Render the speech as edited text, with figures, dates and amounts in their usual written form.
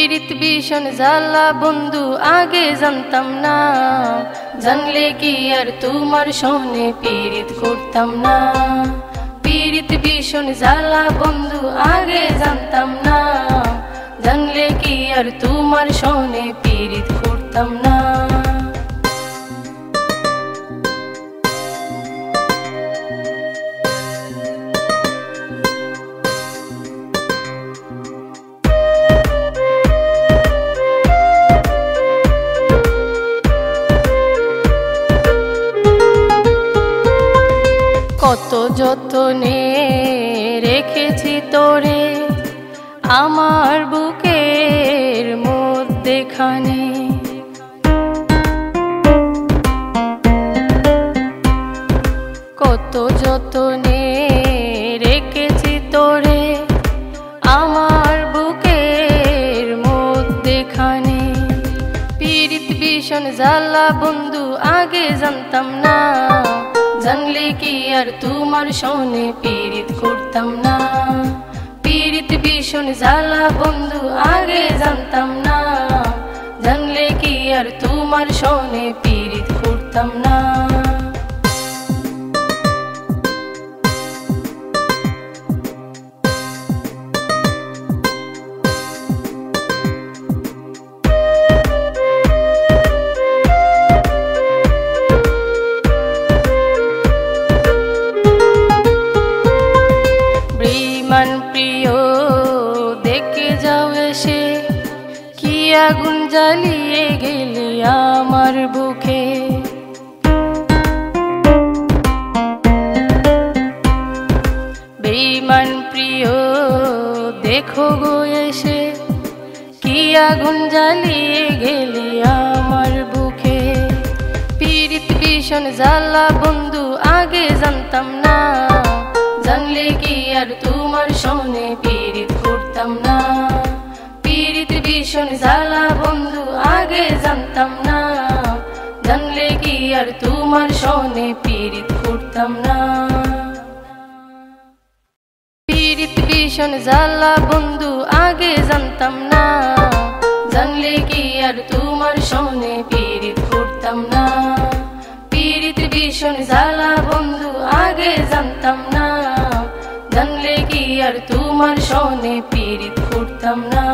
পীড়িত ভীষণ জ্বালা বন্ধু আগে জানতাম না, জানলে কি আর তোমার সনে পীড়িত করতাম না। পীড়িত ভীষণ জ্বালা বন্ধু আগে জানতাম না, জানলে কি আর তোমার সনে পীড়িত করতাম না। কত যতনে রেখেছি তোরে আমার বুকের মধ্যেখানে, কত যতনে রেখেছি তোরে আমার বুকের মধ্যেখানে। পীড়িত ভীষণ জ্বালা বন্ধু আগে জানতাম না, জানলে কি আর তোমার সনে পীড়িত করতাম না। পীড়িত ভীষণ জ্বালা বন্ধু আগে জানতাম না, জানলে কি আর তোমার সনে পীড়িত করতাম না। প্রিয় দেখে যাও এসে, কি আগুন জ্বালিয়ে গেলে আমার বুকে। বেঈমান প্রিয় দেখো গো এসে, কি আগুন জ্বালিয়ে গেলে আমার বুকে। পীড়িত ভীষণ জ্বালা বন্ধু আগে জানতাম না, জানলে কি আর তোমার সনে পীড়িত করতাম না। পীড়িত ভীষণ জ্বালা বন্ধু আগে জানতাম না, জানলে কি আর তোমার সনে পীড়িত করতাম না। পীড়িত ভীষণ জ্বালা বন্ধু আগে জানতাম না, জানলে কি আর তোমার সনে পীড়িত করতাম না। পীড়িত ভীষণ জ্বালা বন্ধু আগে জানতাম না, জানলে কি আর তোমার সনে পীড়িত করতাম না।